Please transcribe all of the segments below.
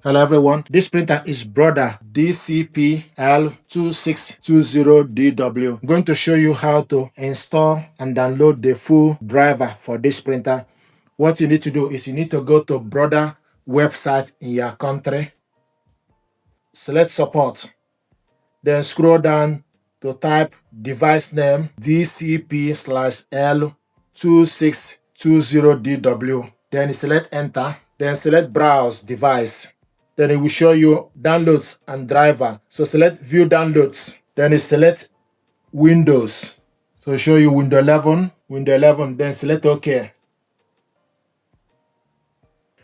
Hello everyone, this printer is Brother DCP-L2620DW. I'm going to show you how to install and download the full driver for this printer. What you need to do is you need to go to Brother website in your country, select support, then scroll down to type device name DCP/L2620DW. Then select enter, then select browse device. Then it will show you downloads and driver. So select view downloads. Then it select Windows. So show you Windows 11, then select OK.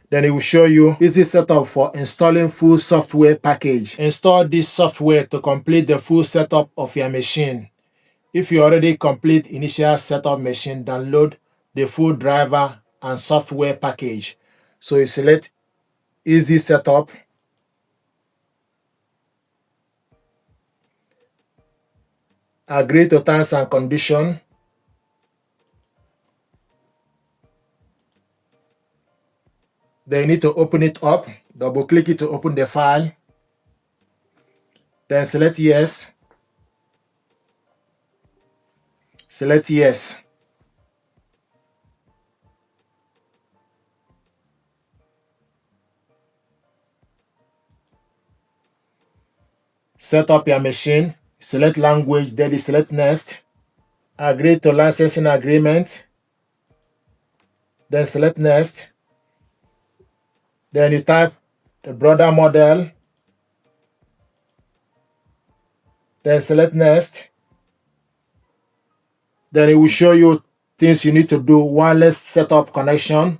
Then it will show you easy setup for installing full software package. Install this software to complete the full setup of your machine. If you already complete initial setup machine, download the full driver and software package. So you select easy setup. Agree to terms and conditions. Then you need to open it up. Double click it to open the file. Then select yes. Select yes. Set up your machine. Select language, then you select next. Agree to licensing agreement. Then select next. Then you type the Brother model. Then select next. Then it will show you things you need to do: wireless setup connection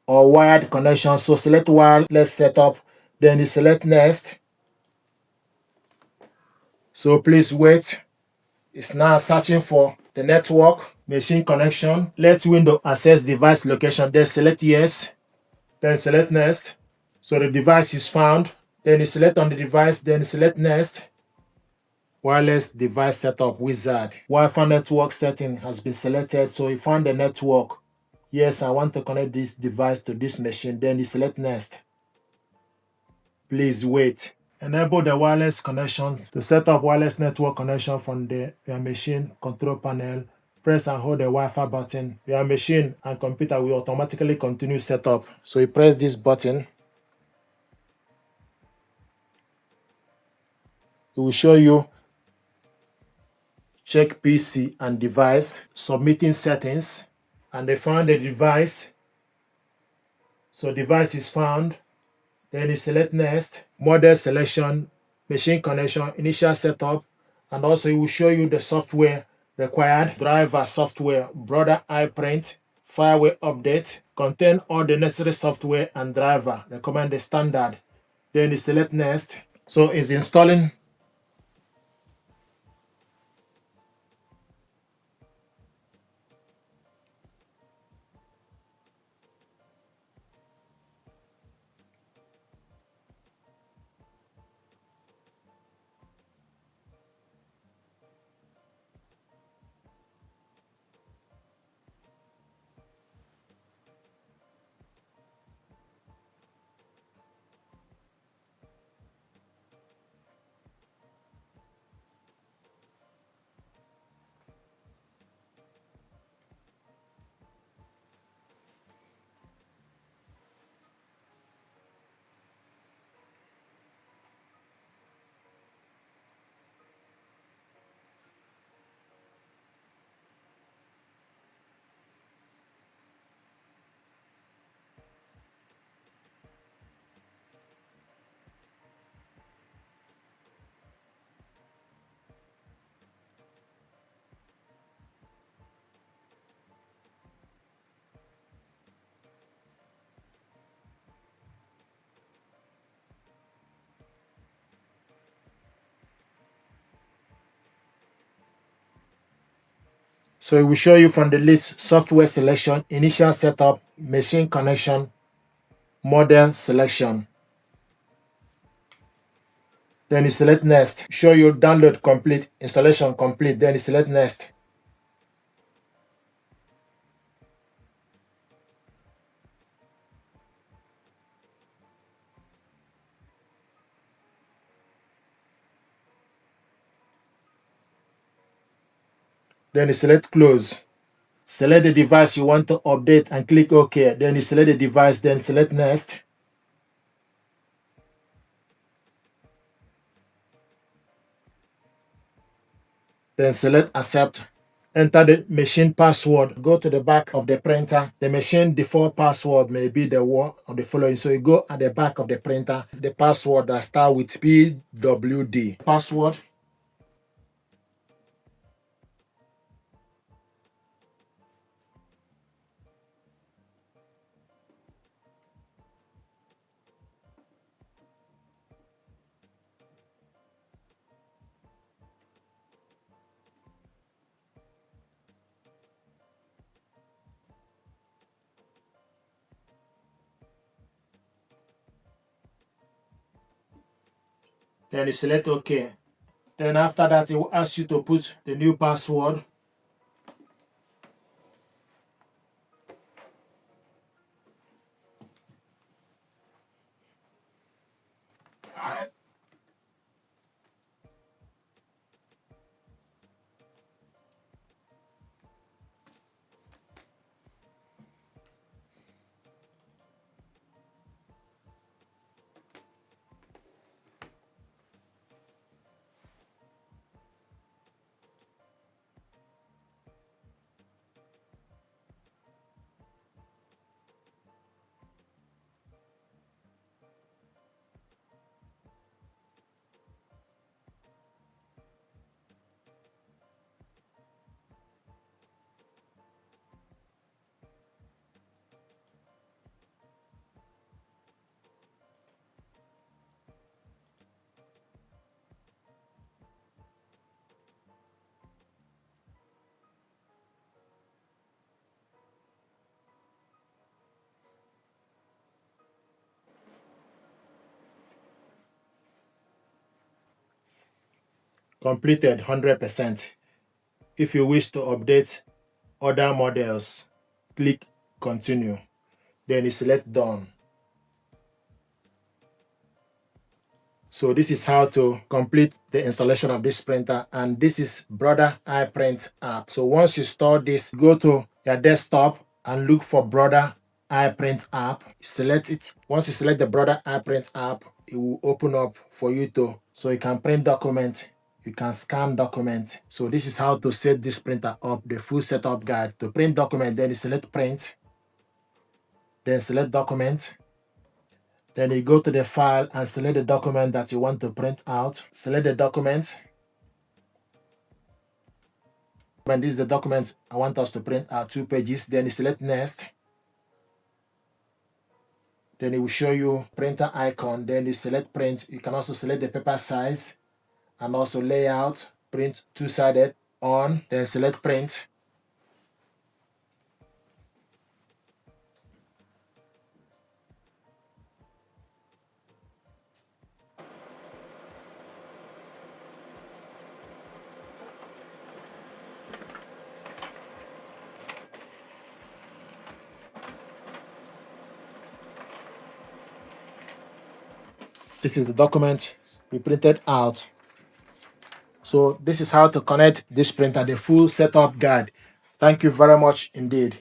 or wired connection. So select wireless setup. Then you select next. So please wait. It's now searching for the network, machine connection. Let window access device location. Then select yes. Then select next. So the device is found. Then you select on the device. Then select next. Wireless device setup wizard. Wi-Fi network setting has been selected. So you find the network. Yes, I want to connect this device to this machine. Then you select next. Please wait. Enable the wireless connection. To set up wireless network connection from your machine control panel, press and hold the Wi-Fi button. Your machine and computer will automatically continue setup. So you press this button. It will show you check PC and device, submitting settings, and they found the device. So device is found. Then you select next, model selection, machine connection, initial setup, and also it will show you the software required, driver software, Brother iPrint, fireware update, contain all the necessary software and driver, recommend the standard. Then you select next. So it's installing. So it will show you from the list software selection, initial setup, machine connection, model selection. Then you select next. Show you download complete, installation complete. Then you select next. Then you select close. Select the device you want to update and click OK. Then you select the device, then select next. Then select accept. Enter the machine password. Go to the back of the printer. The machine default password may be the one of the following. So you go at the back of the printer, the password that starts with PWD. Password. Then you select OK. Then after that, it will ask you to put the new password. Completed 100%. If you wish to update other models, click continue. Then you select done. So this is how to complete the installation of this printer, and this is Brother iPrint app. So once you install this, go to your desktop and look for Brother iPrint app. Select it. Once you select the Brother iPrint app, it will open up for you so you can print document, you can scan document. So this is how to set this printer up, the full setup guide. To print document, then you select print, then select document. Then you go to the file and select the document that you want to print out. Select the document. And this is the document I want us to print out, 2 pages. Then you select next. Then it will show you printer icon. Then you select print. You can also select the paper size and also layout, print two-sided on. Then select print. This is the document we printed out. So this is how to connect this printer, the full setup guide. Thank you very much indeed.